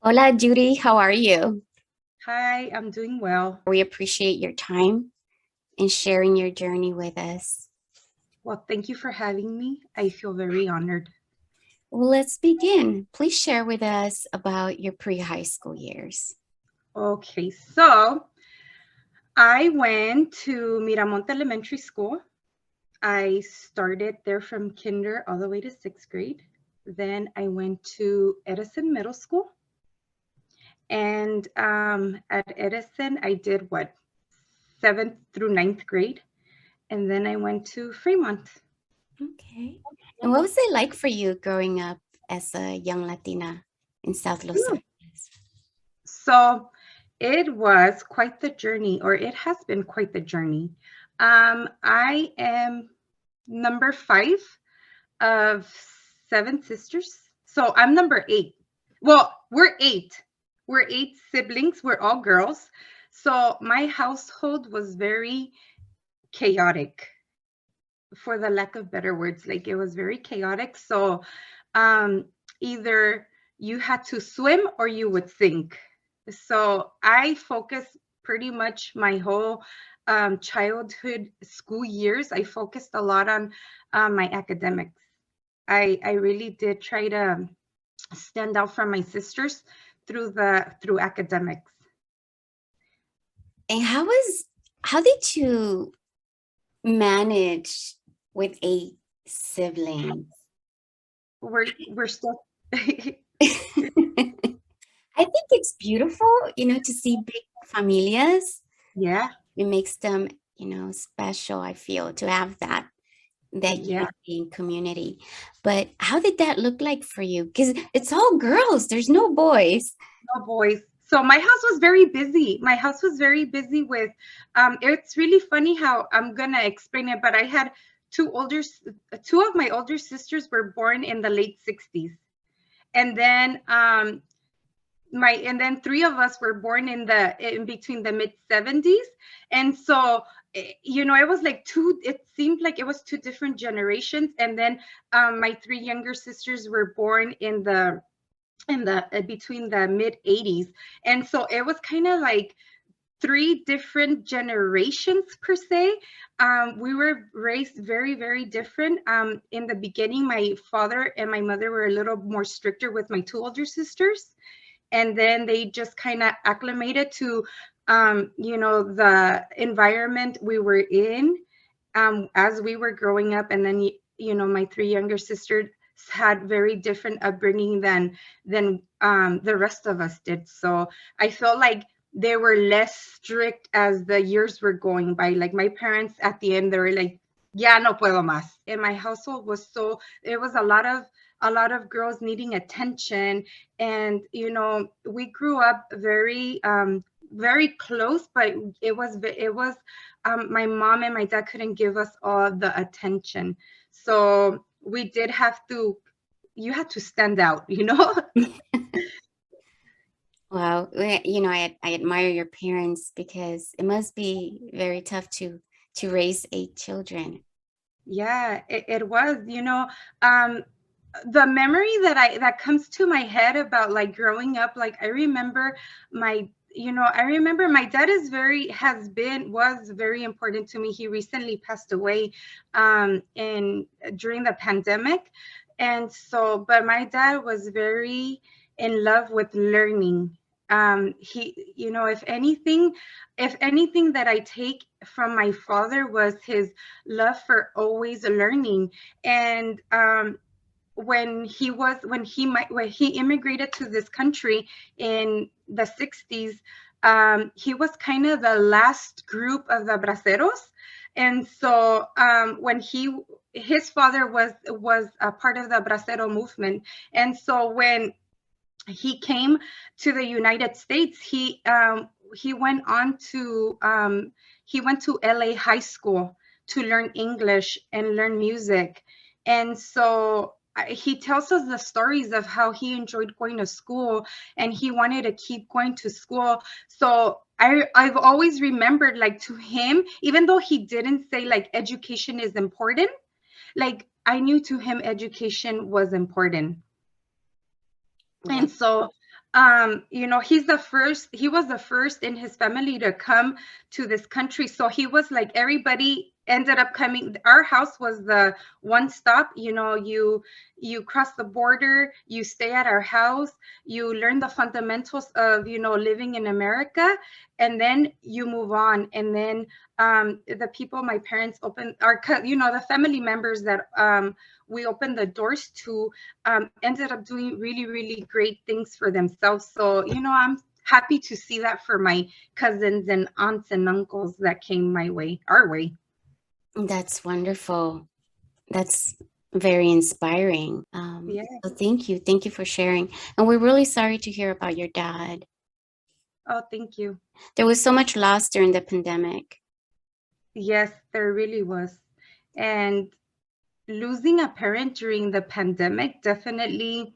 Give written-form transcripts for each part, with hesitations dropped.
Hola, Judy. How are you? Hi, I'm doing well. We appreciate your time and sharing your journey with us. Well, thank you for having me. I feel very honored. Well, let's begin. Please share with us about your pre-high school years. Okay, so I went to Miramont Elementary School. I started there from kinder all the way to sixth grade. Then I went to Edison Middle School. And at Edison, I did what, seventh through ninth grade. And then I went to Fremont. Okay. And what was it like for you growing up as a young Latina in South Los Angeles? So it was quite the journey, or it has been quite the journey. I am number five of seven sisters. So I'm number eight. Well, we're eight. We're eight siblings. We're all girls. So my household was very chaotic, for the lack of better words. Like it was very chaotic. So um, either you had to swim or you would sink. So I focused pretty much my whole childhood school years. I focused a lot on my academics. I really did try to stand out from my sisters through academics. And how did you manage with eight siblings? We're still I think it's beautiful, to see big familias. yeah, It makes them, special, I feel, to have that yeah. unity and community. But how did that look like for you? Because it's all girls, there's no boys. No boys. So my house was very busy. My house was very busy with it's really funny how I'm gonna explain it, but I had two of my older sisters were born in the late 60s. And then three of us were born in between the mid 70s. And so it was like it seemed like it was two different generations. And then my three younger sisters were born in the between the mid 80s, and so it was kind of like three different generations per se. We were raised very, very different. In the beginning, my father and my mother were a little more stricter with my two older sisters, and then they just kind of acclimated to the environment we were in as we were growing up. And then my three younger sisters had very different upbringing than the rest of us did. So I felt like they were less strict as the years were going by. Like my parents at the end, they were like, "Ya no puedo más." And my household was it was a lot of girls needing attention, and we grew up very close, but it was my mom and my dad couldn't give us all the attention. So we did have to, you had to stand out. Wow. I admire your parents because it must be very tough to raise eight children. Yeah, it was. The memory that comes to my head about like growing up, like I remember my dad was very important to me. He recently passed away in during the pandemic. And so, but my dad was very in love with learning. He, if anything that I take from my father was his love for always learning. And when he immigrated to this country in the 60s, he was kind of the last group of the braceros. And so when his father was a part of the bracero movement. And so when he came to the United States, he went to LA high school to learn English and learn music. And so he tells us the stories of how he enjoyed going to school and he wanted to keep going to school. So I've always remembered, like, to him, even though he didn't say like education is important, like I knew to him education was important. Wow. And so he was the first in his family to come to this country. So he was like, everybody ended up coming. Our house was the one stop. You cross the border, you stay at our house, you learn the fundamentals of living in America, and then you move on. And then the people my parents opened, the family members that we opened the doors to, ended up doing really, really great things for themselves. So, I'm happy to see that for my cousins and aunts and uncles that came our way. That's wonderful. That's very inspiring. Yeah. So thank you. Thank you for sharing. And we're really sorry to hear about your dad. Oh, thank you. There was so much loss during the pandemic. Yes, there really was. And losing a parent during the pandemic, definitely,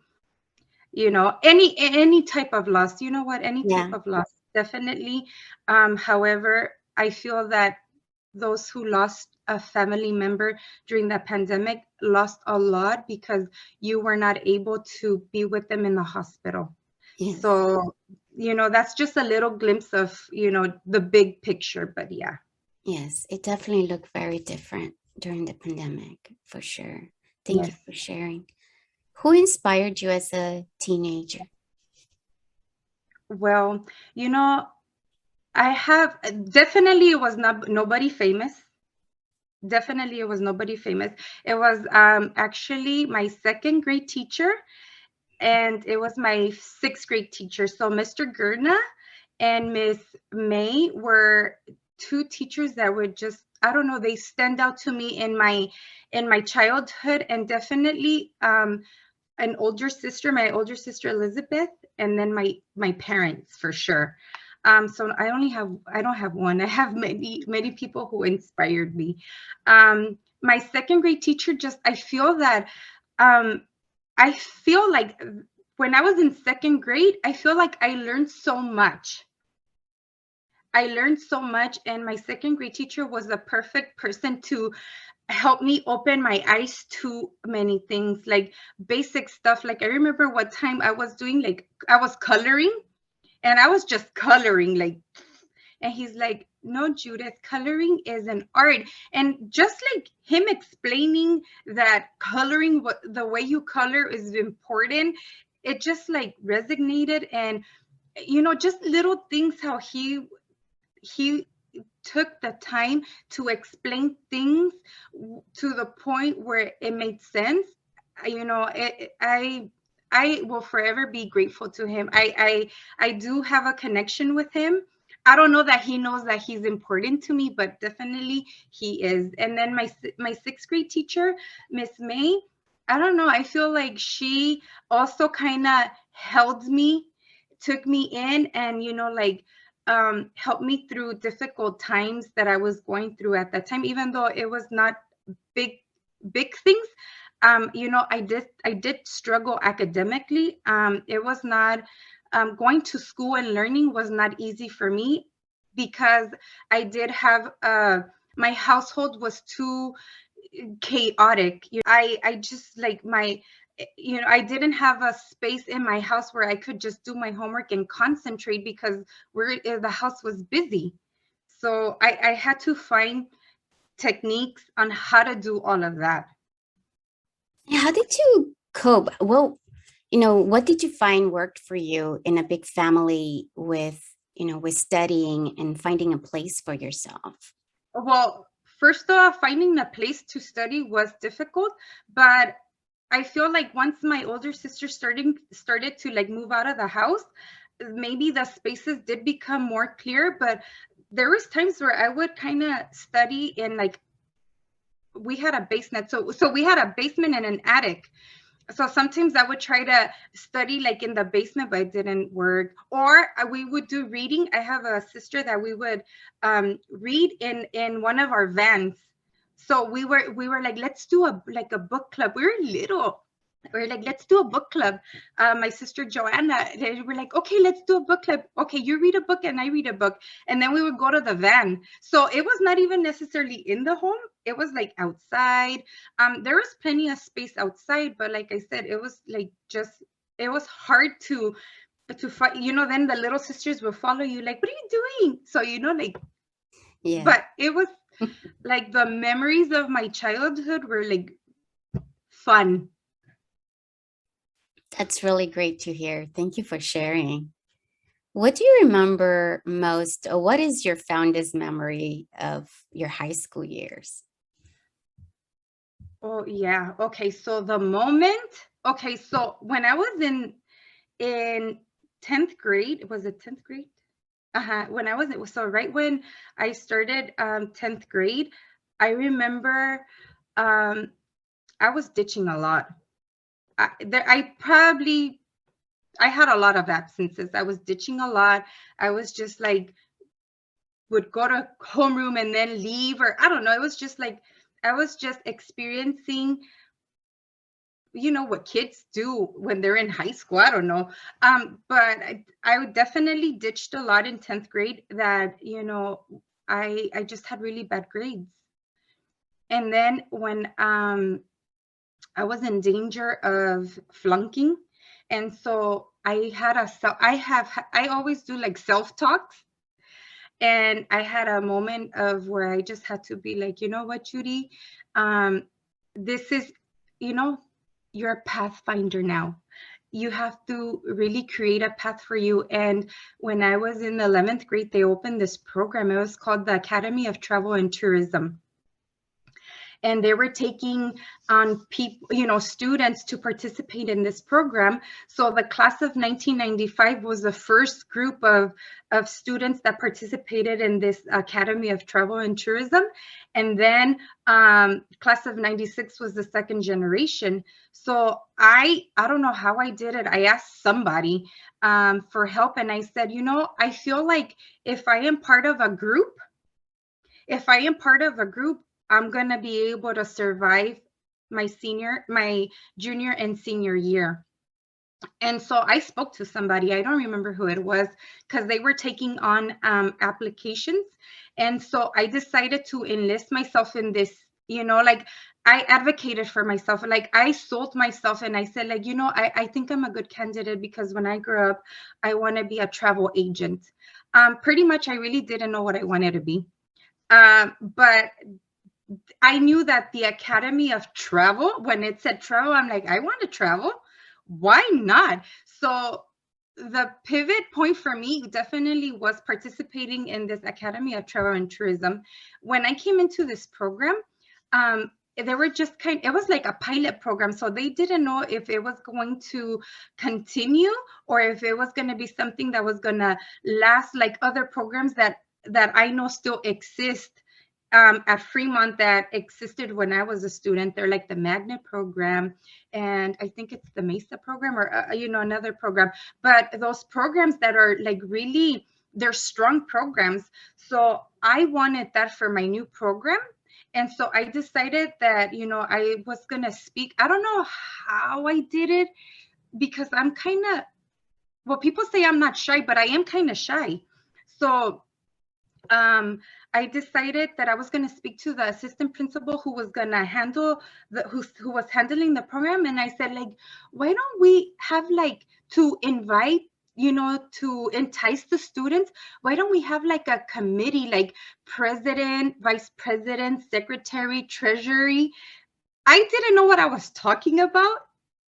any type of loss, any type Yeah. of loss, definitely. However, I feel that those who lost a family member during the pandemic lost a lot because you were not able to be with them in the hospital. Yes. So, that's just a little glimpse of, the big picture, but yeah. Yes. It definitely looked very different during the pandemic, for sure. Thank you Yes. for sharing. Who inspired you as a teenager? Well, you know, I have definitely it was not nobody famous. Definitely it was nobody famous. It was actually my second grade teacher, and it was my sixth grade teacher. So Mr. Gurna and Miss May were two teachers that would just, I don't know, they stand out to me in my childhood. And definitely my older sister Elizabeth, and then my parents for sure. So I don't have one. I have many people who inspired me. My second grade teacher, just um, I feel like when I was in second grade, I feel like I learned so much. I learned so much, and my second grade teacher was the perfect person to help me open my eyes to many things, like basic stuff. Like I remember what time I was coloring, and I was just coloring, like, and he's like, no, Judith, coloring is an art. And just like him explaining that coloring, what the way you color is important, it just like resonated. And just little things, how he took the time to explain things to the point where it made sense. I will forever be grateful to him. I do have a connection with him. I don't know that he knows that he's important to me, but definitely he is. And then my sixth grade teacher, Miss May, I don't know, I feel like she also kind of held me, took me in, and like helped me through difficult times that I was going through at that time, even though it was not big, big things. I did struggle academically. It was not going to school and learning was not easy for me because I did have my household was too chaotic. I just like my I didn't have a space in my house where I could just do my homework and concentrate because the house was busy. So I had to find techniques on how to do all of that. How did you cope? Well, what did you find worked for you in a big family with, with studying and finding a place for yourself? Well, first off, finding a place to study was difficult, but I feel like once my older sister started to like move out of the house, maybe the spaces did become more clear. But there was times where I would kind of study in like we had a basement, so we had a basement and an attic. So sometimes I would try to study like in the basement, but it didn't work. Or we would do reading. I have a sister that we would read in one of our vans. So we were like, let's do a book club. We were little. We were like, let's do a book club. My sister Joanna, they were like, okay, let's do a book club. Okay, you read a book and I read a book. And then we would go to the van. So it was not even necessarily in the home. It was like outside. There was plenty of space outside, but like I said, it was like just it was hard to to fight, then the little sisters will follow you, like, what are you doing? So, like, Yeah, but it was like the memories of my childhood were like fun. that's really great to hear. Thank you for sharing. What do you remember most, or what is your fondest memory of your high school years? Oh yeah. Okay. So the moment, okay, so when I was in 10th grade, was it 10th grade? When I was, so right when I started 10th grade, I remember um I was ditching a lot. I had a lot of absences. I was ditching a lot. I was just like would go to homeroom and then leave, or I don't know. It was just like I was just experiencing, what kids do when they're in high school. I don't know. But I would definitely ditched a lot in 10th grade that, I just had really bad grades. And then when I was in danger of flunking, and so I always do like self-talks. And I had a moment of where I just had to be like, you know what, Judy, um, this is, you know, you're a pathfinder now. You have to really create a path for you. And when I was in the 11th grade, they opened this program. It was called the Academy of Travel and Tourism, and they were taking on people, students to participate in this program. So the class of 1995 was the first group of students that participated in this Academy of Travel and Tourism. And then class of 96 was the second generation. So I don't know how I did it. I asked somebody for help, and I said, I feel like if I am part of a group, if I am part of a group, I'm going to be able to survive my junior and senior year. And so I spoke to somebody, I don't remember who it was, because they were taking on applications. And so I decided to enlist myself in this, like I advocated for myself. Like I sold myself and I said, like, I think I'm a good candidate because when I grew up, I want to be a travel agent. Pretty much, I really didn't know what I wanted to be. But I knew that the Academy of Travel, when it said travel, I'm like, I want to travel. Why not? So the pivot point for me definitely was participating in this Academy of Travel and Tourism. When I came into this program, they were just it was like a pilot program. So they didn't know if it was going to continue or if it was going to be something that was going to last, like other programs that I know still exist at Fremont that existed when I was a student. They're like the Magnet program, and I think it's the Mesa program, or another program. But those programs that are like really, they're strong programs. So I wanted that for my new program. And so I decided that, I was going to speak. I don't know how I did it because I'm kind of, well, people say I'm not shy, but I am kind of shy. So um, I decided that I was going to speak to the assistant principal who was going to handle who was handling the program. And I said, like, why don't we have like to invite, to entice the students? Why don't we have like a committee, like president, vice president, secretary, treasury? I didn't know what I was talking about,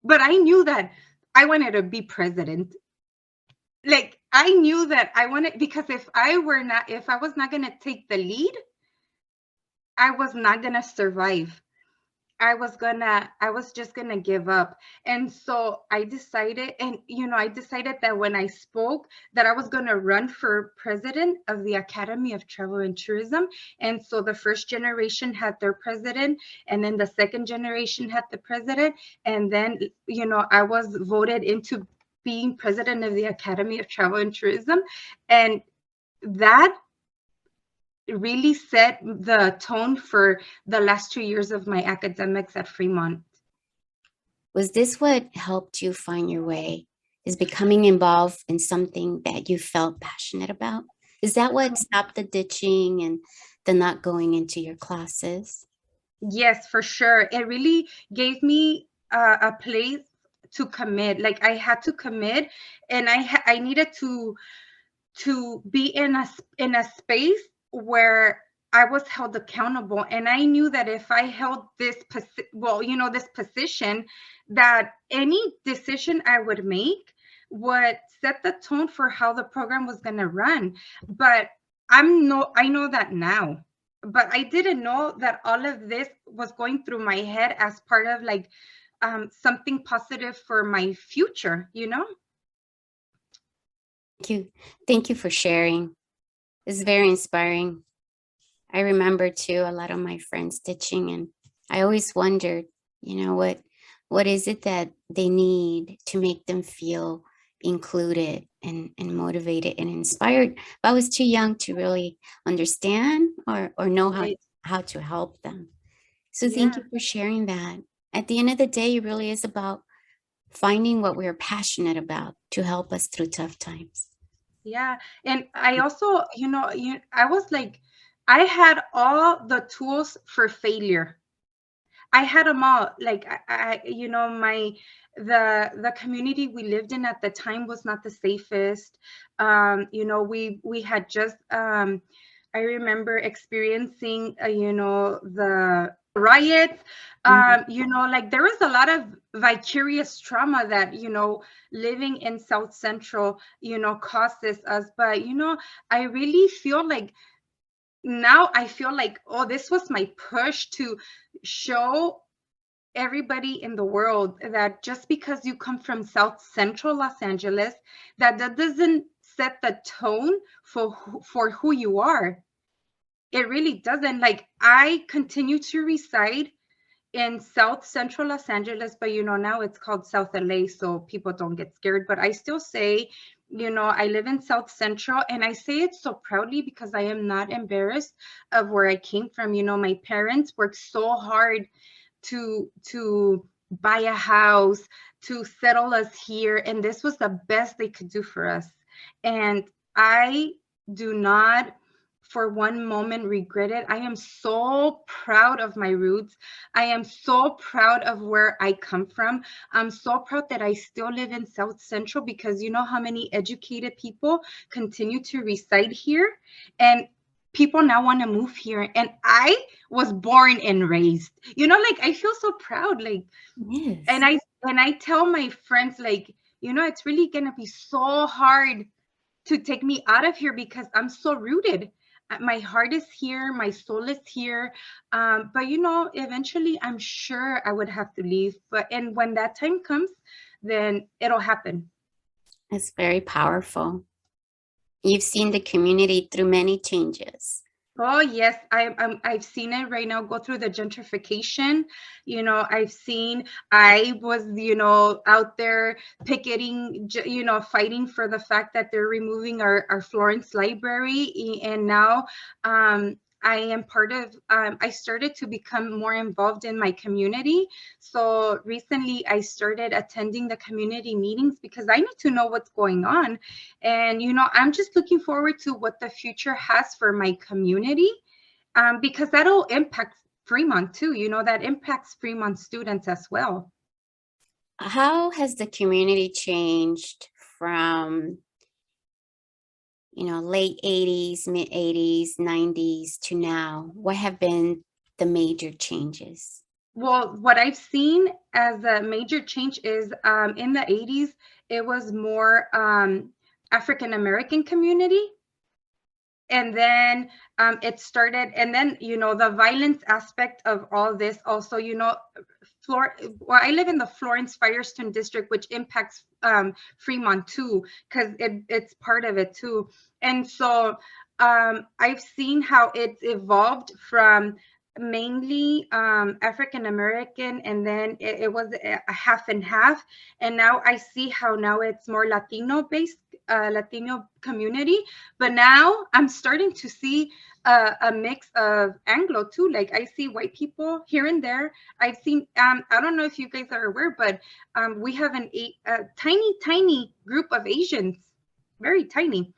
but I knew that I wanted to be president. Like I knew that I wanted, because if I was not going to take the lead, I was not going to survive. I was just going to give up. And so I decided, and I decided that when I spoke that I was going to run for president of the Academy of Travel and Tourism. And so the first generation had their president, and then the second generation had the president. And then, I was voted into being president of the Academy of Travel and Tourism. And that really set the tone for the last 2 years of my academics at Fremont. Was this what helped you find your way? Is becoming involved in something that you felt passionate about? Is that what stopped the ditching and the not going into your classes? Yes, for sure. It really gave me a place to commit. Like I had to commit, and I needed to be in a space where I was held accountable. And I knew that if I held this this position, that any decision I would make would set the tone for how the program was going to run. But I know that now. But I didn't know that all of this was going through my head as part of like something positive for my future, you know? Thank you. Thank you for sharing. It's very inspiring. I remember too a lot of my friends teaching, and I always wondered, what is it that they need to make them feel included and motivated and inspired. But I was too young to really understand or know Right. how to help them. So thank Yeah. you for sharing that. At the end of the day, it really is about finding what we're passionate about to help us through tough times. Yeah. And I also, I was like, I had all the tools for failure. I had them all. Like my the community we lived in at the time was not the safest. We had just I remember experiencing the riots. Mhm. Like there was a lot of vicarious trauma that living in South Central causes us. But I really feel like now I feel like, oh, this was my push to show everybody in the world that just because you come from South Central Los Angeles, that doesn't set the tone for who you are. It really doesn't. Like I continue to reside in South Central Los Angeles, but now it's called South LA, so people don't get scared. But I still say, I live in South Central, and I say it so proudly because I am not embarrassed of where I came from. My parents worked so hard to buy a house, to settle us here, and this was the best they could do for us. And I do not for one moment regret it. I am so proud of my roots. I am so proud of where I come from. I'm so proud that I still live in South Central, because you know how many educated people continue to reside here, and people now want to move here, and I was born and raised. Like I feel so proud. Like, and Yes. I tell my friends, like, it's really gonna be so hard to take me out of here because I'm so rooted. My heart is here, my soul is here. But eventually I'm sure I would have to leave. And when that time comes, then it'll happen. It's very powerful. You've seen the community through many changes. Oh yes, I've seen it right now go through the gentrification. I was out there picketing, fighting for the fact that they're removing our Florence library, and now I am part of. I started to become more involved in my community. So recently, I started attending the community meetings because I need to know what's going on. And, I'm just looking forward to what the future has for my community, because that'll impact Fremont too. That impacts Fremont students as well. How has the community changed from, late 80s, mid 80s, 90s to now? What have been the major changes? Well, what I've seen as a major change is in the 80s, it was more African American community. And then it started, and then the violence aspect of all this also, well, I live in the Florence Firestone district, which impacts Fremont too, because it's part of it too. And so I've seen how it's evolved from mainly African American, and then it was a half and half, and now I see how now it's more Latino based, Latino community. But now I'm starting to see a mix of Anglo too. Like I see white people here and there. I've seen, I don't know if you guys are aware, but we have a tiny group of Asians, very tiny.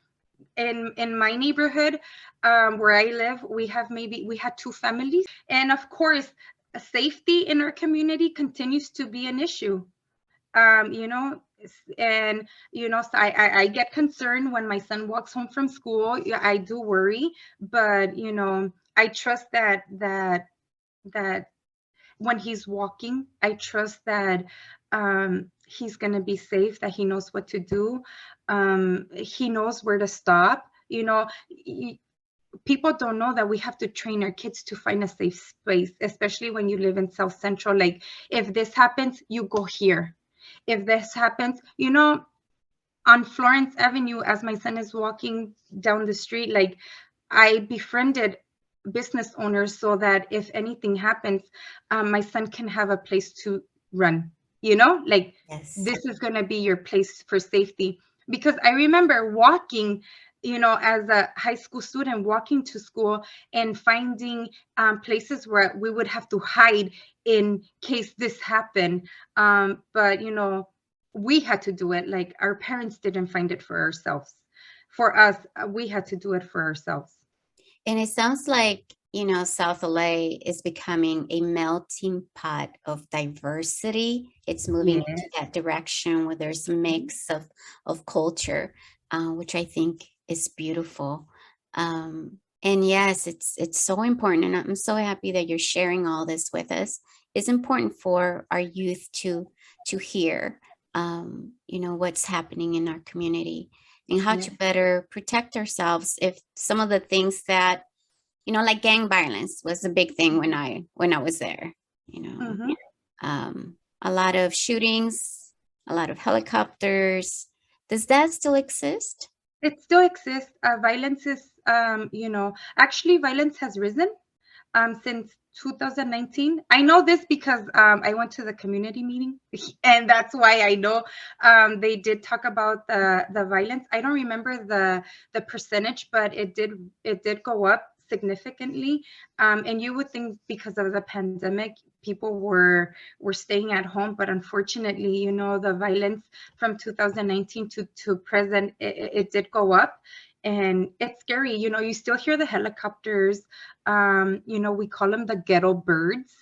In my neighborhood, where I live, we had two families, and of course, safety in our community continues to be an issue. You know, and so I get concerned when my son walks home from school. Yeah, I do worry, but I trust that when he's walking, I trust that he's going to be safe, that he knows what to do. He knows where to stop. People don't know that we have to train our kids to find a safe space, especially when you live in South Central. Like, if this happens, you go here. If this happens, on Florence Avenue, as my son is walking down the street, like, I befriended business owners so that if anything happens, my son can have a place to run. Like, Yes. this is going to be your place for safety. Because I remember walking, as a high school student, walking to school and finding places where we would have to hide in case this happened. But we had to do it. Like, our parents didn't find it for ourselves. For us, we had to do it for ourselves. And it sounds like, South LA is becoming a melting pot of diversity. It's moving into Yes. that direction where there's a mix of culture, which I think is beautiful. And yes, it's so important. And I'm so happy that you're sharing all this with us. It's important for our youth to hear, what's happening in our community and how to Yes. better protect ourselves if some of the things that like gang violence was a big thing when I was there. You know, Hmm. a lot of shootings, a lot of helicopters. Does that still exist? It still exists. Violence is, actually, violence has risen since 2019. I know this because I went to the community meeting, and that's why I know they did talk about the violence. I don't remember the percentage, but it did go up significantly. And you would think because of the pandemic, people were staying at home, but unfortunately, the violence from 2019 to present, it did go up. And it's scary. You still hear the helicopters. We call them the ghetto birds.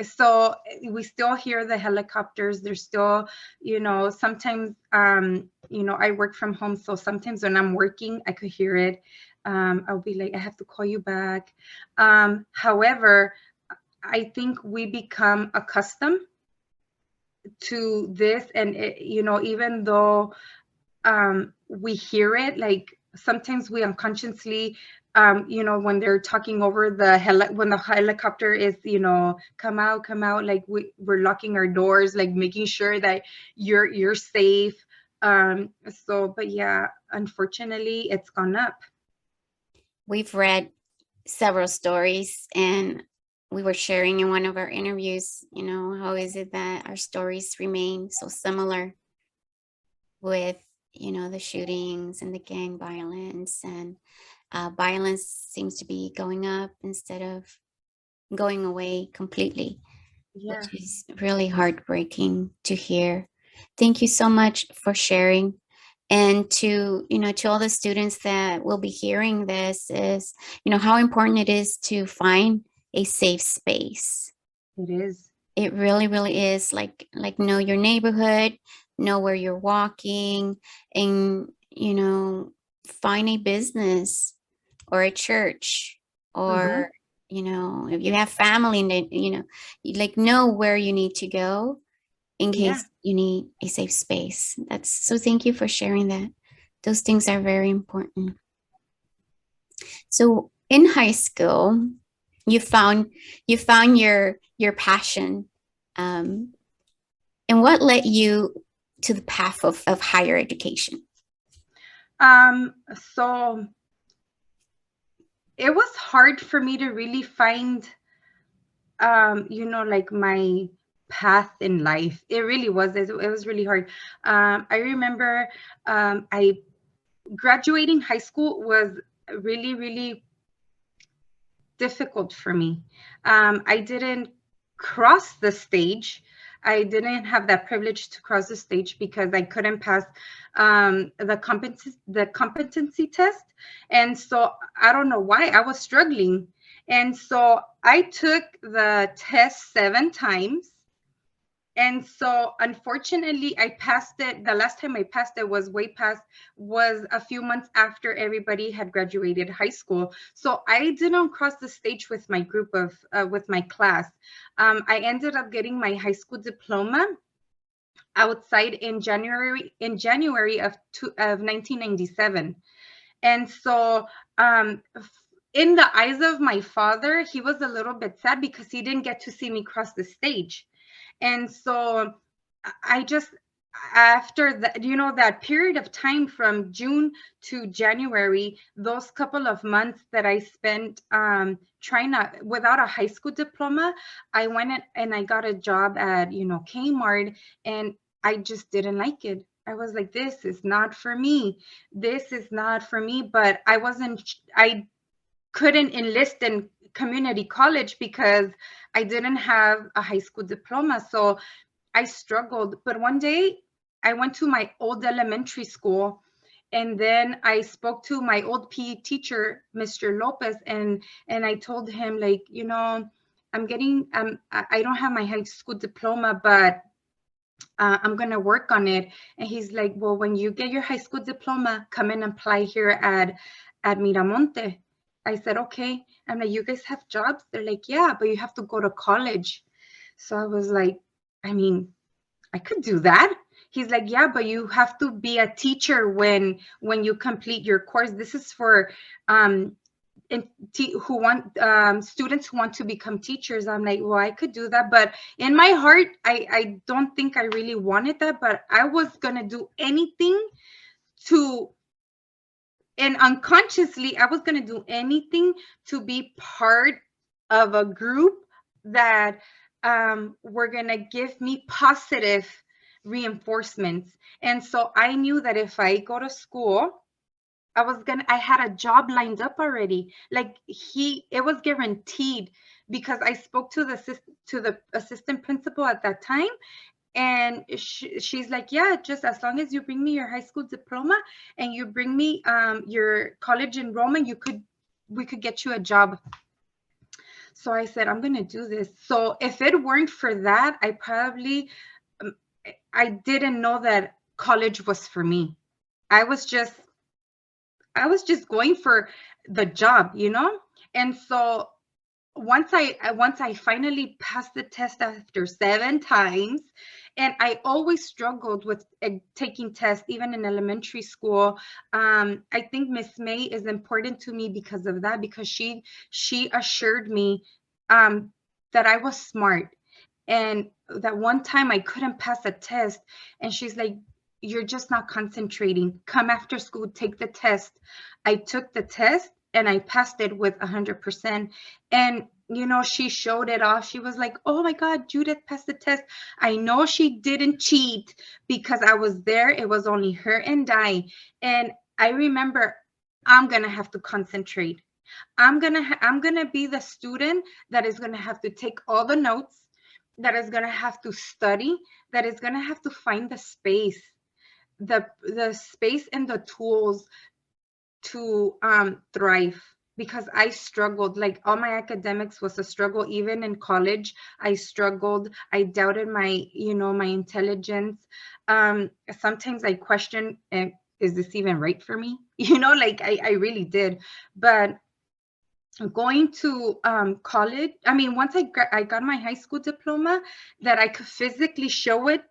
So we still hear the helicopters. There's still, sometimes, I work from home. So sometimes when I'm working, I could hear it. I'll be like, I have to call you back. However, I think we become accustomed to this. And, even though we hear it, like, sometimes we unconsciously, when they're talking over when the helicopter is, come out, like, we're locking our doors, like, making sure that you're safe. But yeah, unfortunately, it's gone up. We've read several stories, and we were sharing in one of our interviews, how is it that our stories remain so similar with, the shootings and the gang violence, and violence seems to be going up instead of going away completely, Yeah, which is really heartbreaking to hear. Thank you so much for sharing. And to all the students that will be hearing this is, how important it is to find a safe space. it is. It really, really is, like know your neighborhood, know where you're walking, and find a business or a church, Hmm. or if you have family, that you like know where you need to go in Yeah, case you need a safe space. That's so, thank you for sharing that. Those things are very important. So in high school, you found your passion, um, and what led you to the path of higher education? so it was hard for me to really find, like, my path in life. It really was. It was really hard. I remember, I graduating high school was really, really difficult for me. I didn't cross the stage. I didn't have that privilege to cross the stage because I couldn't pass the competency test, and so I don't know why I was struggling. And so I took the test 7 times, And so unfortunately I passed it. The last time I passed it was way past, was a few months after everybody had graduated high school. So I didn't cross the stage with my group of with my class. I ended up getting my high school diploma outside in January of 1997. And so in the eyes of my father, he was a little bit sad because he didn't get to see me cross the stage. And so I just, after that, that period of time from June to January, those couple of months that I spent trying to, without a high school diploma, I went and I got a job at, Kmart, and I just didn't like it. I was like, this is not for me. This is not for me. But I couldn't enlist in community college because I didn't have a high school diploma. So I struggled. But one day I went to my old elementary school, and then I spoke to my old PE teacher, Mr. Lopez, and I told him, like, I don't have my high school diploma, but I'm gonna work on it. And he's like, well, when you get your high school diploma, come and apply here at Miramonte. I said, okay. I'm like, you guys have jobs? They're like, yeah, but you have to go to college. So I was like, I mean, I could do that. He's like, yeah, but you have to be a teacher when you complete your course. This is for um who want students who want to become teachers. I'm like, well, I could do that, but in my heart, I don't think I really wanted that, but I was gonna do anything to, and unconsciously, I was gonna do anything to be part of a group that were gonna give me positive reinforcements. And so I knew that if I go to school, I had a job lined up already. Like, it was guaranteed, because I spoke to the assistant principal at that time, and she's like, yeah, just as long as you bring me your high school diploma and you bring me your college enrollment, we could get you a job. So I said, I'm gonna do this. So if it weren't for that, um, I didn't know that college was for me. I was just I was just going for the job. And so once I finally passed the test after 7 times, and I always struggled with taking tests, even in elementary school. I think Miss May is important to me because of that, because she assured me that I was smart, and that one time I couldn't pass a test, and she's like, you're just not concentrating. Come after school, take the test. I took the test and I passed it with 100%. And she showed it off. She was like, oh my God, Judith passed the test. I know she didn't cheat because I was there. It was only her and I. And I remember, I'm gonna have to concentrate. I'm gonna be the student that is gonna have to take all the notes, that is going to have to study, that is going to have to find the space and the tools to thrive. Because I struggled, like, all my academics was a struggle. Even in college, I struggled. I doubted my intelligence. Sometimes I questioned, is this even right for me? Like, I really did. But going to college, I mean, once I got my high school diploma, that I could physically show it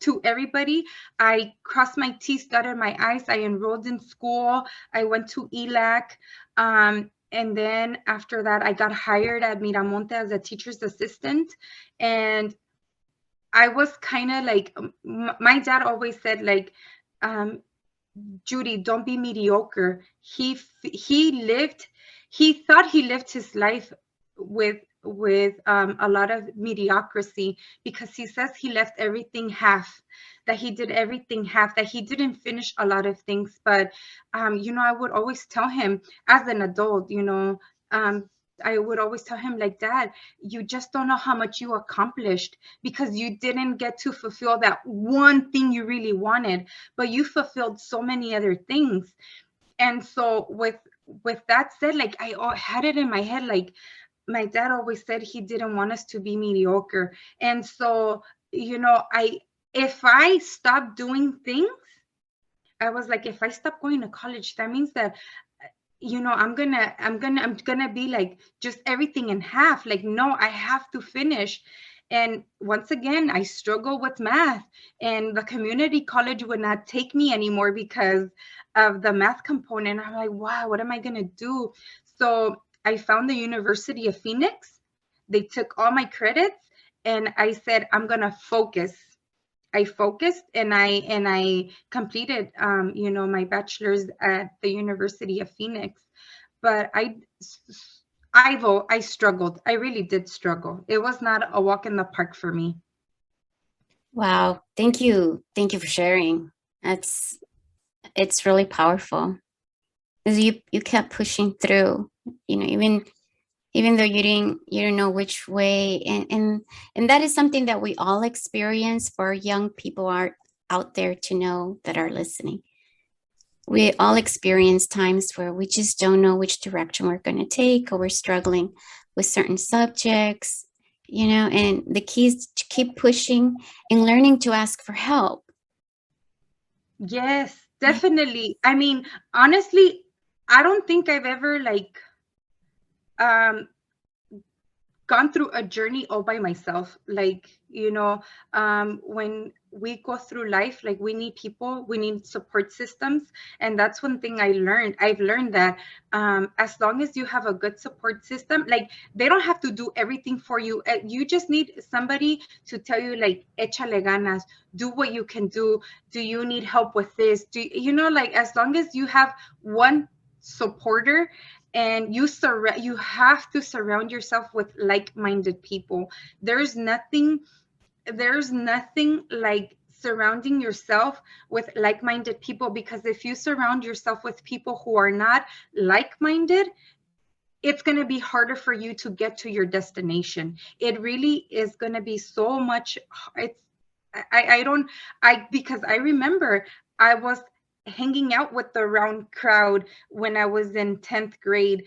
to everybody, I crossed my T's, dotted my I's. I enrolled in school. I went to ELAC. And then after that, I got hired at Miramonte as a teacher's assistant. And I was kind of like, my dad always said, like, Judy, don't be mediocre. He thought he lived his life with a lot of mediocrity, because he says he left everything half, that he did everything half, that he didn't finish a lot of things. But I would always tell him, as an adult, I would always tell him, like, Dad, you just don't know how much you accomplished, because you didn't get to fulfill that one thing you really wanted, but you fulfilled so many other things. And so with that said, like, I had it in my head, like, my dad always said he didn't want us to be mediocre. And so I if I stop doing things, I was like, if I stop going to college, that means that I'm gonna be like just everything in half. Like, no, I have to finish. And once again, I struggle with math, and the community college would not take me anymore because of the math component. I'm like, wow, what am I gonna do? So I found the University of Phoenix. They took all my credits, and I said, I'm gonna focus. I focused, and I completed my bachelor's at the University of Phoenix. But I struggled. I really did struggle. It was not a walk in the park for me. Wow. Thank you. Thank you for sharing. That's it's really powerful. Because you kept pushing through, even though you didn't know which way, and that is something that we all experience. For young people are out there to know that are listening, we all experience times where we just don't know which direction we're going to take, or we're struggling with certain subjects, and the key is to keep pushing and learning to ask for help. Yes, definitely. I mean, honestly, I don't think I've ever like um gone through a journey all by myself. Like, when we go through life, like, we need people, we need support systems. And that's one thing I've learned that as long as you have a good support system, like, they don't have to do everything for you. You just need somebody to tell you, like, échale ganas, do what you can do. Do you need help with this? Like, as long as you have one supporter, and you have to surround yourself with like-minded people. There's nothing like surrounding yourself with like-minded people, because if you surround yourself with people who are not like-minded, it's going to be harder for you to get to your destination. It really is going to be so much. It's I don't I because I remember I was hanging out with the round crowd when I was in 10th grade,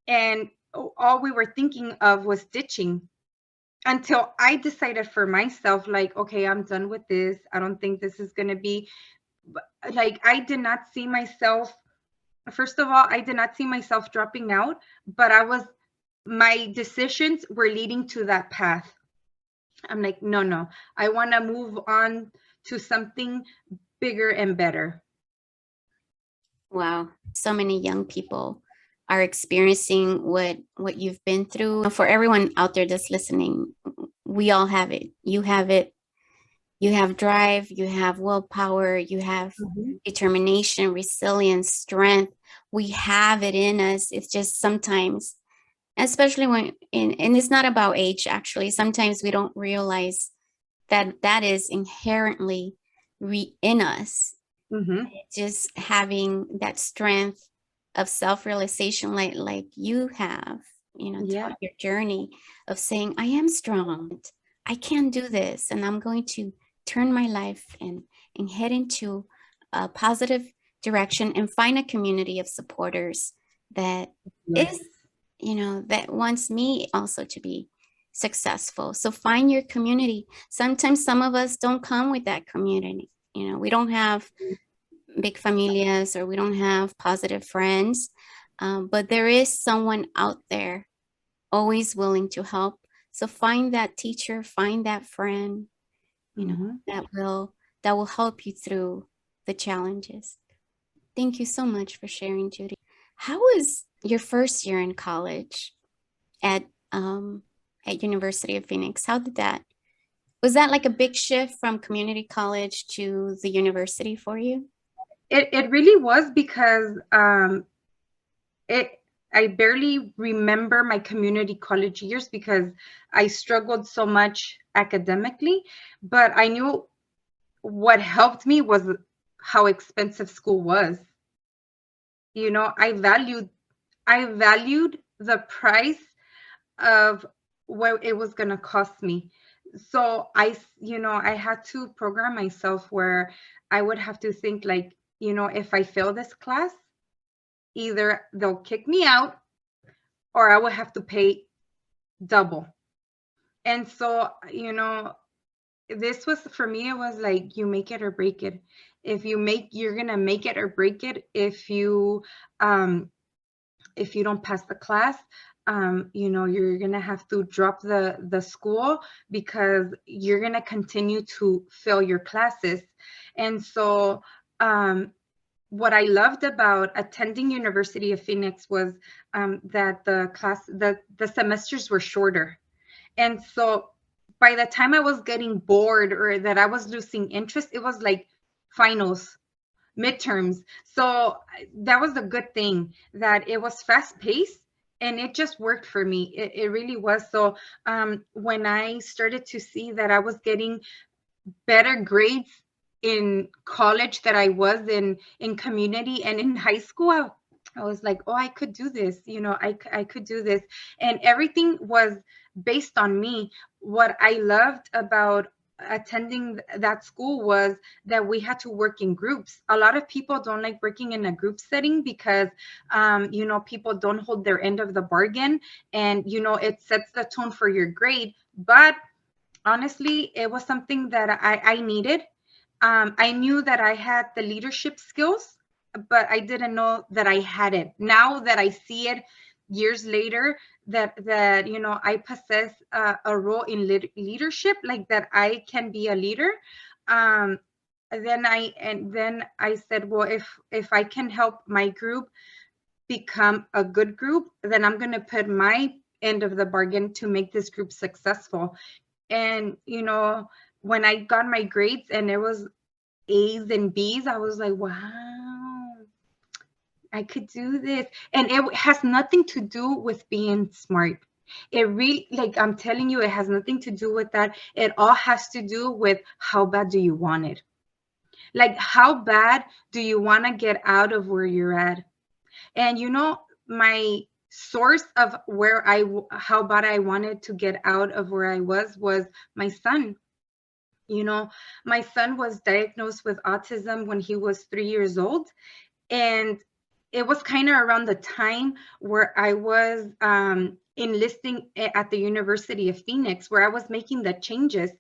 and all we were thinking of was ditching, until I decided for myself, like, okay, I'm done with this. I don't think this is going to be like, I did not see myself. First of all, I did not see myself dropping out, but my decisions were leading to that path. I'm like, no, no, I want to move on to something bigger and better. Wow, so many young people are experiencing what you've been through. For everyone out there that's listening, we all have it. You have it. You have drive, you have willpower, you have Mhm. determination, resilience, strength. We have it in us. It's just sometimes, especially and it's not about age, actually. Sometimes we don't realize that that is inherently in us. Mhm. Just having that strength of self-realization, like you have, Yeah. throughout your journey, of saying, I am strong, I can do this, and I'm going to turn my life and head into a positive direction and find a community of supporters that is, Yes. that wants me also to be successful. So find your community. Sometimes some of us don't come with that community. We don't have big familias, or we don't have positive friends, but there is someone out there always willing to help. So find that teacher, find that friend, Mhm. that will help you through the challenges. Thank you so much for sharing, Judy. How was your first year in college at um, at University of Phoenix? How did that Was that like a big shift from community college to the university for you? It really was, because it I barely remember my community college years because I struggled so much academically, but I knew what helped me was how expensive school was. I valued the price of what it was going to cost me. So I had to program myself where I would have to think, like, if I fail this class, either they'll kick me out, or I would have to pay double. And so, this was for me, it was like you make it or break it. If you make, you're gonna make it or break it. Um if you don't pass the class, you know, you're gonna have to drop the school because you're gonna continue to fail your classes. And so um what I loved about attending University of Phoenix was that the semesters were shorter. And so by the time I was getting bored or that I was losing interest, it was like finals, midterms. So that was a good thing, that it was fast paced and it just worked for me. It really was. So when I started to see that I was getting better grades in college that I was in community and in high school, I was like, oh, I could do this. You know, I could do this. And everything was based on me. What I loved about attending that school was that we had to work in groups. A lot of people don't like working in a group setting because, you know, people don't hold their end of the bargain, and, you know, it sets the tone for your grade. But honestly, it was something that I needed. I knew that I had the leadership skills, but I didn't know that I had it. Now that I see it years later, that you know, I possess a role in leadership, like that I can be a leader. Um, then I said, well, if I can help my group become a good group, then I'm going to put my end of the bargain to make this group successful. And, you know, when I got my grades and it was A's and B's, I was like, wow, I could do this. And it has nothing to do with being smart. It really, like I'm telling you, it has nothing to do with that. It all has to do with how bad do you want it? Like, how bad do you want to get out of where you're at? And, you know, my source of how bad I wanted to get out of where I was my son. You know, my son was diagnosed with autism when he was 3 years old. And it was kind of around the time where I was enlisting at the University of Phoenix, where I was making the changes.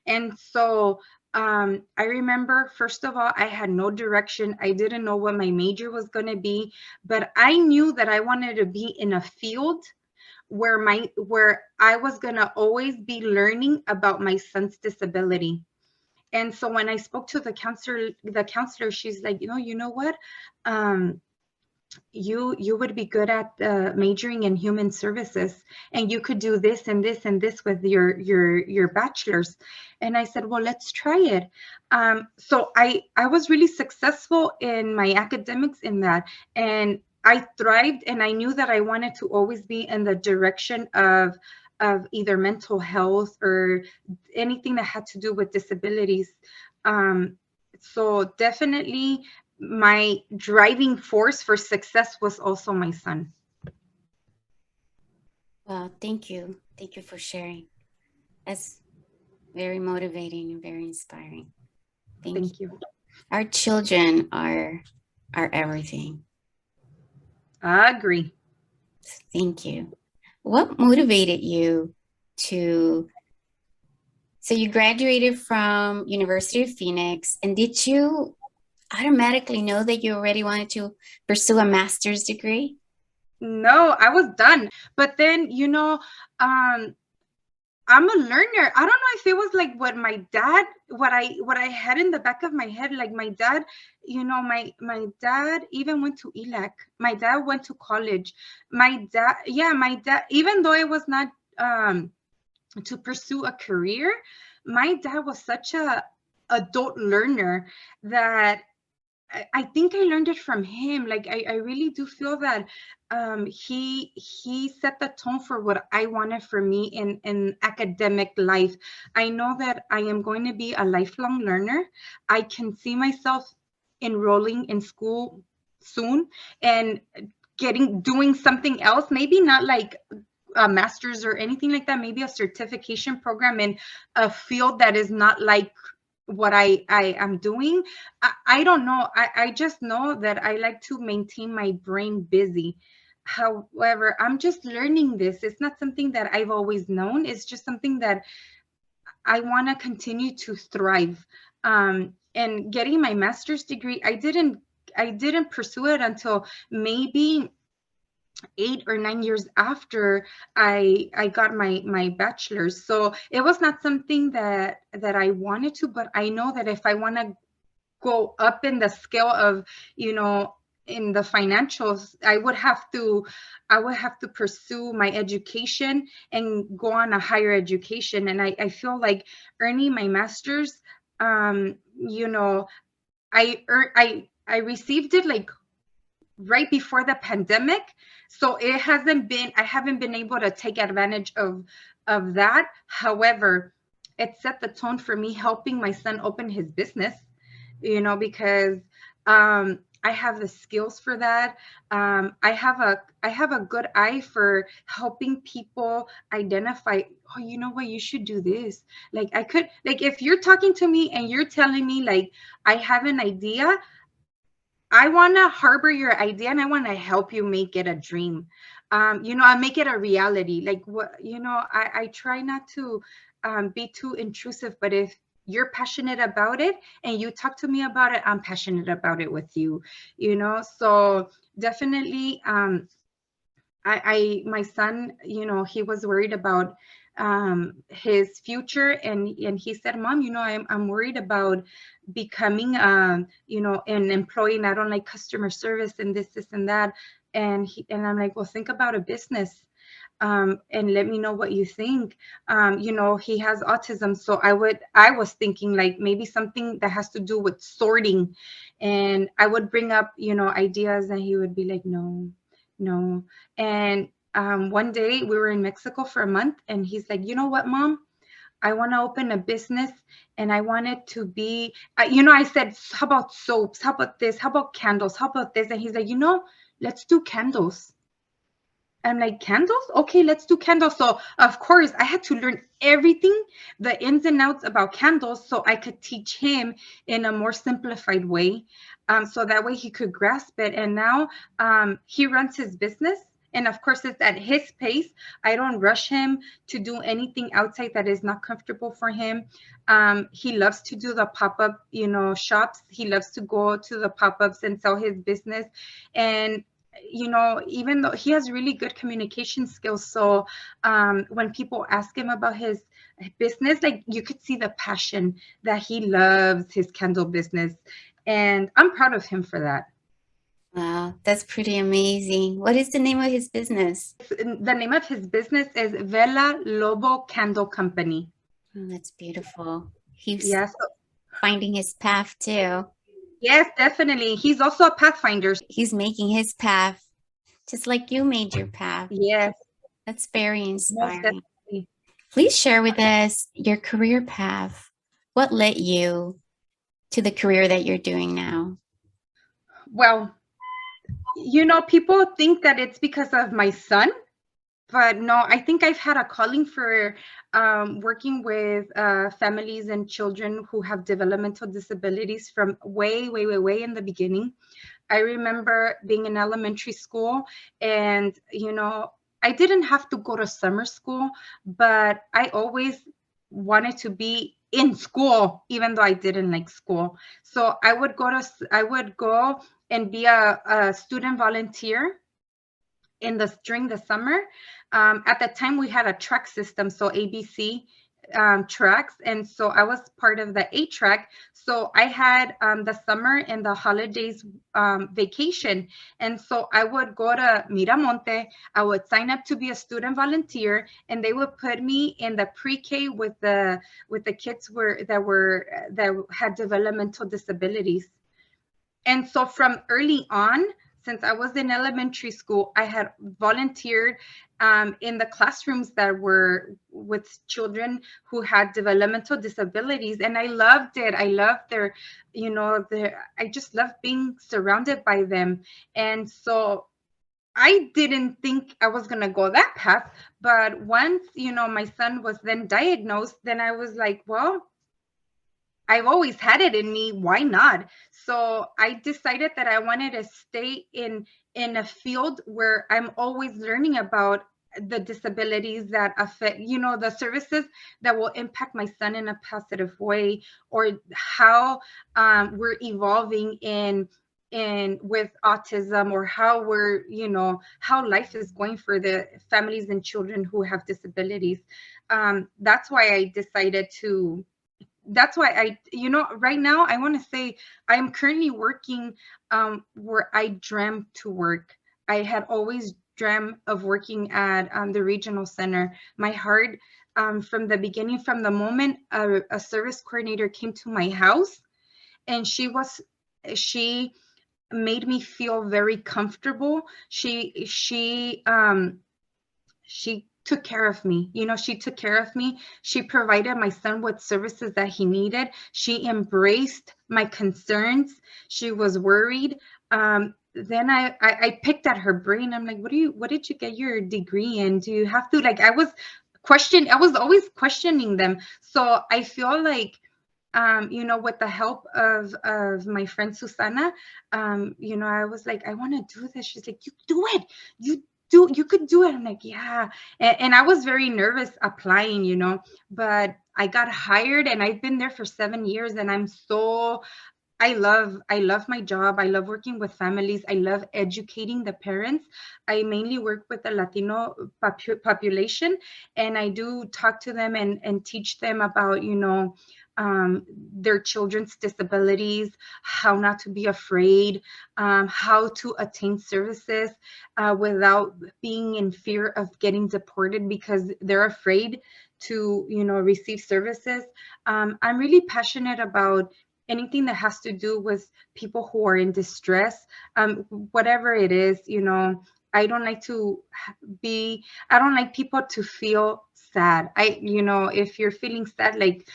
And so I remember, first of all, I had no direction. I didn't know what my major was going to be, but I knew that I wanted to be in a field where I was going to always be learning about my son's disability. And so when I spoke to the counselor, she's like, you know what? Um, you would be good at majoring in human services, and you could do this and this and this with your bachelor's. And I said, well, let's try it. So I was really successful in my academics in that, and I thrived, and I knew that I wanted to always be in the direction of either mental health or anything that had to do with disabilities. So definitely my driving force for success was also my son. Well, thank you. Thank you for sharing. That's very motivating and very inspiring. Thank you. Thank you. Our children are everything. I agree. Thank you. What motivated you to, so you graduated from University of Phoenix, and did you automatically know that you already wanted to pursue a master's degree? No, I was done. But then, I'm a learner. I don't know if it was like what I had in the back of my head. Like my dad, my dad even went to ELAC. My dad went to college. My dad, even though it was not to pursue a career, my dad was such a adult learner that I think I learned it from him. Like I really do feel that he set the tone for what I wanted for me in academic life. I know that I am going to be a lifelong learner. I can see myself enrolling in school soon and doing something else, maybe not like a master's or anything like that, maybe a certification program in a field that is not like what I am doing. I don't know. I just know that I like to maintain my brain busy. However, I'm just learning this. It's not something that I've always known. It's just something that I want to continue to thrive. And getting my master's degree, I didn't pursue it until maybe 8 or 9 years after I got my bachelor's. So it was not something that I wanted to, but I know that if I want to go up in the scale of, you know, in the financials, I would have to pursue my education and go on a higher education. And I feel like earning my master's, you know, I received it like right before the pandemic. So I haven't been able to take advantage of that. However, it set the tone for me helping my son open his business, because I have the skills for that. I have a good eye for helping people identify, oh, you know what, you should do this. Like I could, like if you're talking to me and you're telling me like I have an idea, I want to harbor your idea and I want to help you make it a dream. I make it a reality. Like what, I try not to be too intrusive, but if you're passionate about it and you talk to me about it, I'm passionate about it with you, so definitely, my son, he was worried about his future, and he said, Mom, I'm worried about becoming an employee, and I don't like customer service and this and that. And I'm like, well, think about a business, and let me know what you think. He has autism, so I was thinking like maybe something that has to do with sorting, and I would bring up, ideas, and he would be like, no, no. And one day we were in Mexico for a month, and he's like, you know what, Mom? I want to open a business, and I want it to be, I said, how about soaps? How about this? How about candles? How about this? And he's like, let's do candles. I'm like, candles? Okay, let's do candles. So, of course, I had to learn everything, the ins and outs about candles, so I could teach him in a more simplified way. So that way he could grasp it. And now he runs his business. And of course, it's at his pace. I don't rush him to do anything outside that is not comfortable for him. He loves to do the pop-up, shops. He loves to go to the pop-ups and sell his business. And even though he has really good communication skills, so when people ask him about his business, like you could see the passion that he loves his candle business, and I'm proud of him for that. Wow, that's pretty amazing. What is the name of his business? The name of his business is Vela Lobo Candle Company. Oh, that's beautiful. He's Yes, finding his path too. yes, definitely. He's also a pathfinder. He's making his path just like you made your path. Yes, That's very most inspiring. definitely. Please share with us your career path. What led you to the career that you're doing now? Well, people think that it's because of my son, but no, I think I've had a calling for working with families and children who have developmental disabilities from way, way, way, way in the beginning. I remember being in elementary school, and I didn't have to go to summer school, but I always wanted to be in school, even though I didn't like school. So I would go and be a student volunteer during the summer. At the time, we had a track system, so ABC tracks, and so I was part of the A track. So I had the summer and the holidays vacation, and so I would go to Miramonte. I would sign up to be a student volunteer, and they would put me in the pre-K with the kids that had developmental disabilities. And so from early on, since I was in elementary school, I had volunteered in the classrooms that were with children who had developmental disabilities. And I loved it. I loved I just loved being surrounded by them. And so I didn't think I was going to go that path. But once, my son was then diagnosed, then I was like, well, I've always had it in me. Why not? So I decided that I wanted to stay in a field where I'm always learning about the disabilities that affect, the services that will impact my son in a positive way, or how we're evolving in with autism, or how we're, how life is going for the families and children who have disabilities. That's why I decided to that's why I, right now I want to say I am currently working where I dreamt to work. I had always dreamt of working at the regional center. My heart, from the beginning, from the moment a service coordinator came to my house, and she made me feel very comfortable. She took care of me. She took care of me. She provided my son with services that he needed. She embraced my concerns. She was worried. Then I picked at her brain. I'm like, what did you get your degree in? Do you have to, like, I was always questioning them. So I feel like, with the help of my friend Susana, I was like, I want to do this. She's like, you do it. You could do it. I'm like, yeah. And I was very nervous applying, but I got hired, and I've been there for 7 years, and I love my job. I love working with families. I love educating the parents. I mainly work with the Latino population, and I do talk to them and teach them about, their children's disabilities, how not to be afraid, how to attain services without being in fear of getting deported because they're afraid to, receive services. I'm really passionate about anything that has to do with people who are in distress, whatever it is. I don't like to I don't like people to feel sad. If you're feeling sad, like,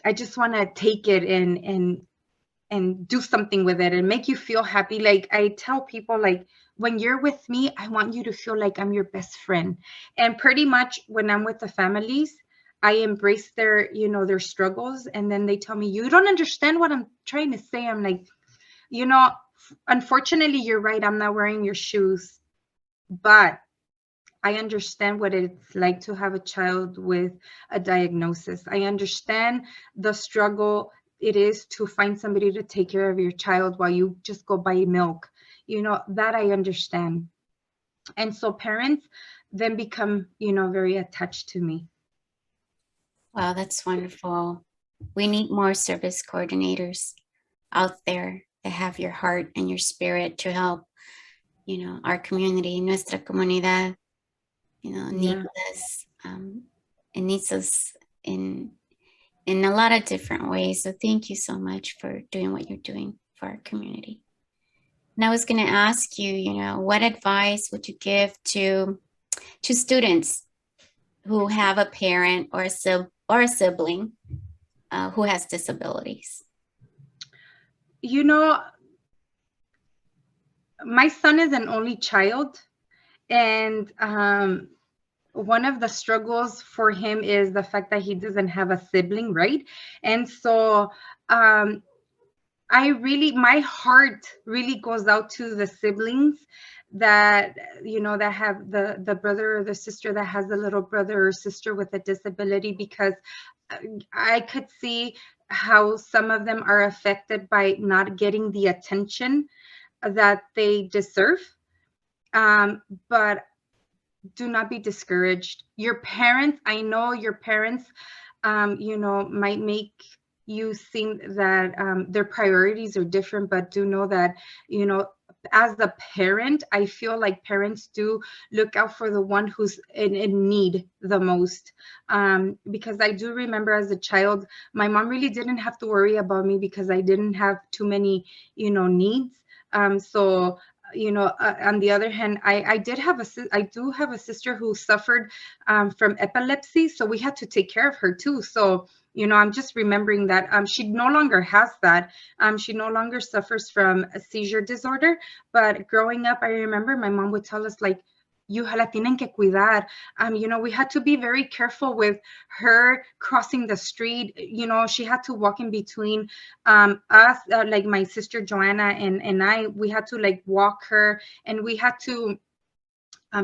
I just want to take it and do something with it and make you feel happy. Like, I tell people, like, when you're with me, I want you to feel like I'm your best friend. And pretty much when I'm with the families, I embrace their struggles, and then they tell me, you don't understand what I'm trying to say. I'm like, you know unfortunately, you're right, I'm not wearing your shoes, but I understand what it's like to have a child with a diagnosis. I understand the struggle it is to find somebody to take care of your child while you just go buy milk. That I understand. And so parents then become, very attached to me. Wow, that's wonderful. We need more service coordinators out there that have your heart and your spirit to help, our community, nuestra comunidad, need Yeah. us. It needs us in a lot of different ways. So thank you so much for doing what you're doing for our community. And I was going to ask you, what advice would you give to students who have a parent or a sibling who has disabilities? My son is an only child, and one of the struggles for him is the fact that he doesn't have a sibling, right? And so my heart really goes out to the siblings that, that have the brother or the sister that has a little brother or sister with a disability, because I could see how some of them are affected by not getting the attention that they deserve. But do not be discouraged. Your parents, I know your parents, might make you seem that their priorities are different, but do know that, as the parent, I feel like parents do look out for the one who's in need the most. Because I do remember as a child, my mom really didn't have to worry about me because I didn't have too many, needs. So on the other hand, I do have a sister who suffered from epilepsy, so we had to take care of her too. So I'm just remembering that she no longer has that. She no longer suffers from a seizure disorder. But growing up, I remember my mom would tell us, like, you la tienen que cuidar. We had to be very careful with her crossing the street. She had to walk in between us, like my sister Joanna and I. We had to, like, walk her, and we had to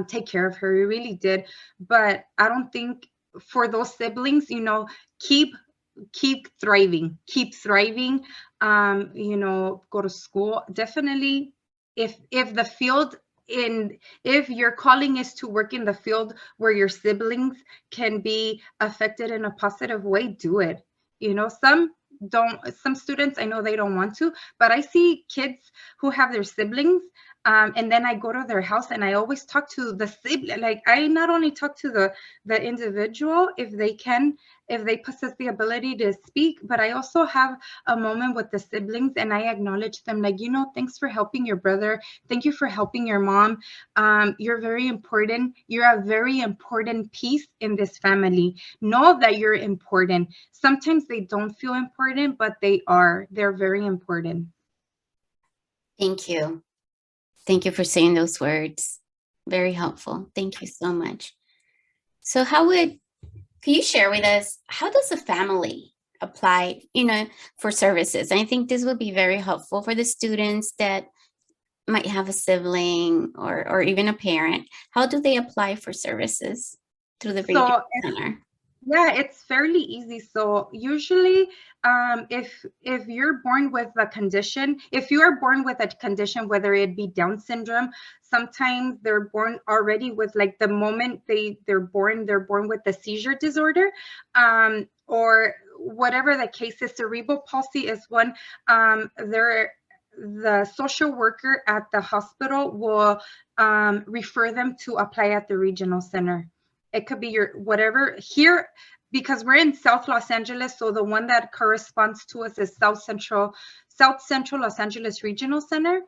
take care of her. He really did. But I don't think for those siblings, keep keep thriving, go to school. Definitely, if the field in if your calling is to work in the field where your siblings can be affected in a positive way, do it. Some students, I know they don't want to, but I see kids who have their siblings, and then I go to their house and I always talk to the sibling. Like, I not only talk to the individual, if they possess the ability to speak, but I also have a moment with the siblings and I acknowledge them, like, thanks for helping your brother. Thank you for helping your mom. You're very important. You're a very important piece in this family. Know that you're important. Sometimes they don't feel important, but they are. They're very important. Thank you. Thank you for saying those words. Very helpful. Thank you so much. So can you share with us, how does a family apply, for services? I think this would be very helpful for the students that might have a sibling or even a parent. How do they apply for services through the regional So center? yeah, it's fairly easy. So usually, if you're born with a condition, if you are born with a condition, whether it be Down syndrome, sometimes they're born already with, like, the moment they're born with the seizure disorder, or whatever the case is. Cerebral palsy is one. The social worker at the hospital will refer them to apply at the regional center. It could be your whatever here, because we're in South Los Angeles. So the one that corresponds to us is South Central Los Angeles Regional Center.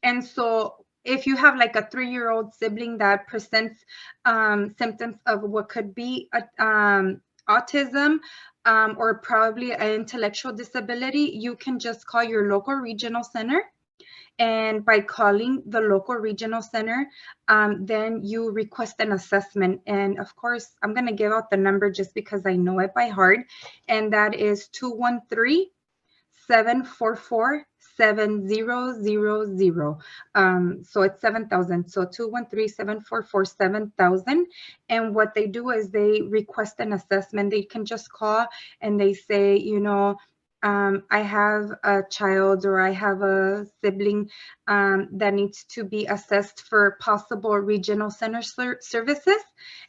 And so if you have like a 3-year-old sibling that presents symptoms of what could be autism, or probably an intellectual disability, you can just call your local regional center. And by calling the local regional center, then you request an assessment. And of course, I'm going to give out the number just because I know it by heart. And that is 213-744-7000. So it's 7,000. So 213-744-7000. And what they do is they request an assessment. They can just call and they say, I have a child or I have a sibling that needs to be assessed for possible regional center services.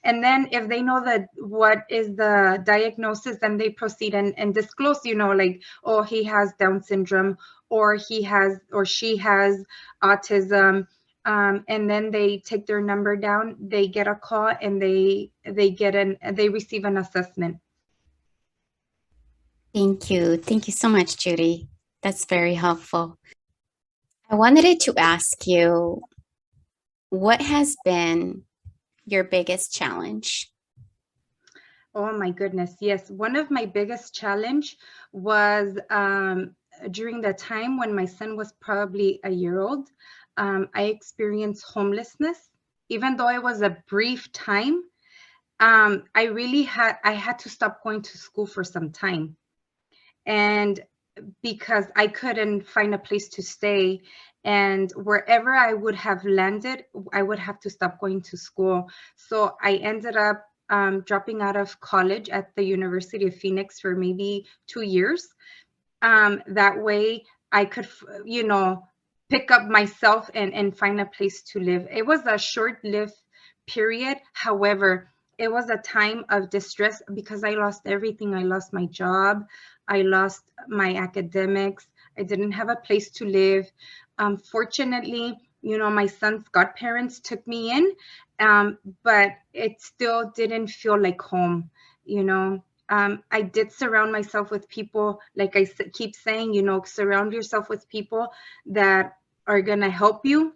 And then if they know that what is the diagnosis, then they proceed and disclose, like, oh, he has Down syndrome, or he has or she has autism. And then they take their number down, they get a call, and they receive an assessment. Thank you. Thank you so much, Judy. That's very helpful. I wanted to ask you, what has been your biggest challenge? Oh my goodness. Yes. One of my biggest challenge was during the time when my son was probably a year old. I experienced homelessness. Even though it was a brief time, I had to stop going to school for some time. And because I couldn't find a place to stay, and wherever I would have landed, I would have to stop going to school. So I ended up dropping out of college at the University of Phoenix for maybe 2 years. That way I could, pick up myself and find a place to live. It was a short-lived period. However, it was a time of distress because I lost everything. I lost my job. I lost my academics. I didn't have a place to live. Fortunately, my son's godparents took me in, but it still didn't feel like home. I did surround myself with people, like I keep saying, surround yourself with people that are going to help you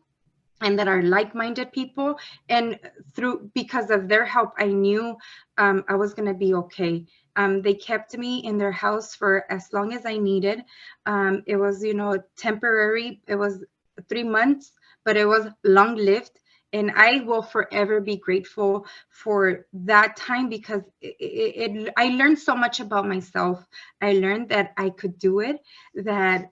and that are like-minded people. And because of their help, I knew I was going to be okay. They kept me in their house for as long as I needed. It was, temporary. It was 3 months, but it was long-lived. And I will forever be grateful for that time because I learned so much about myself. I learned that I could do it, that,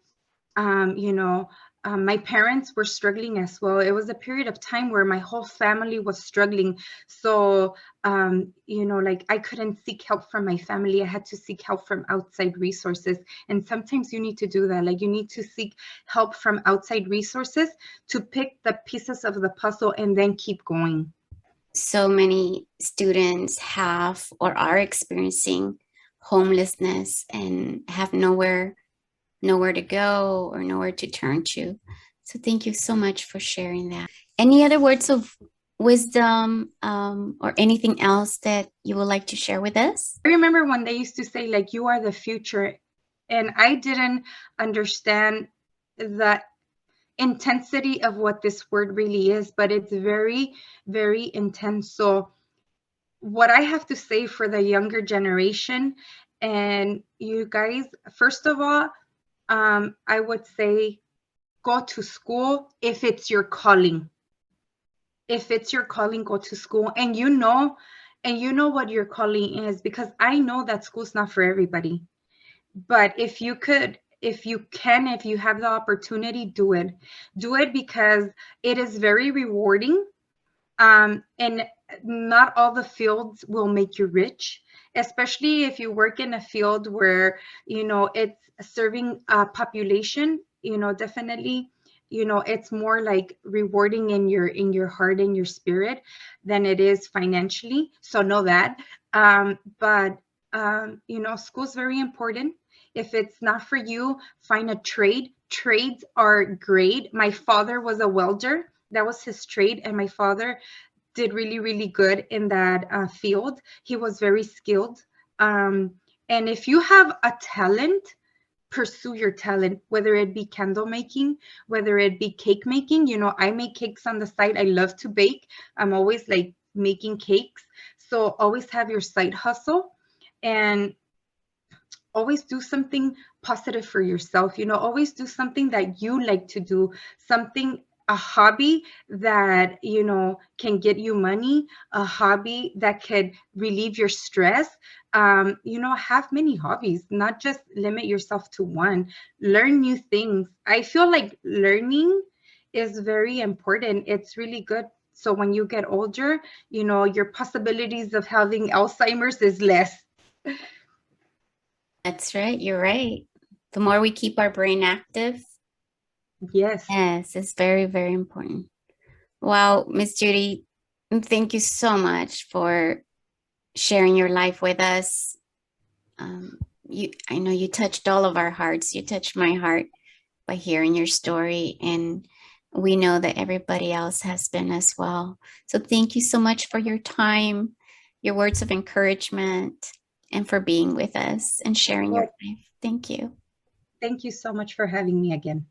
my parents were struggling as well. It was a period of time where my whole family was struggling. So, like I couldn't seek help from my family. I had to seek help from outside resources. And sometimes you need to do that. Like you need to seek help from outside resources to pick the pieces of the puzzle and then keep going. So many students have or are experiencing homelessness and have nowhere to go or nowhere to turn to. So thank you so much for sharing that. Any other words of wisdom or anything else that you would like to share with us? I remember when they used to say, like, you are the future. And I didn't understand the intensity of what this word really is, but it's very, very intense. So, what I have to say for the younger generation and you guys, first of all, I would say go to school if it's your calling. If it's your calling, go to school. And you know what your calling is, because I know that school's not for everybody. But if you have the opportunity, do it. Do it because it is very rewarding. And not all the fields will make you rich, especially if you work in a field where, it's serving a population, definitely, it's more like rewarding in your heart and your spirit than it is financially. So know that. But school's very important. If it's not for you, find a trade. Trades are great. My father was a welder. That was his trade. And my father did really, really good in that field. He was very skilled. And if you have a talent, pursue your talent, whether it be candle making, whether it be cake making. I make cakes on the side. I love to bake. I'm always like making cakes. So always have your side hustle and always do something positive for yourself. Always do something that you like to do, something, a hobby that can get you money, a hobby that could relieve your stress. Have many hobbies, not just limit yourself to one. Learn new things. I feel like learning is very important. It's really good. So when you get older, your possibilities of having Alzheimer's is less. That's right. You're right. The more we keep our brain active, Yes. yes, it's very, very important. Wow, Miss Judy, thank you so much for sharing your life with us. I know you touched all of our hearts. You touched my heart by hearing your story, and we know that everybody else has been as well. So thank you so much for your time, your words of encouragement, and for being with us and sharing your Well, life. Thank you. thank you so much for having me again.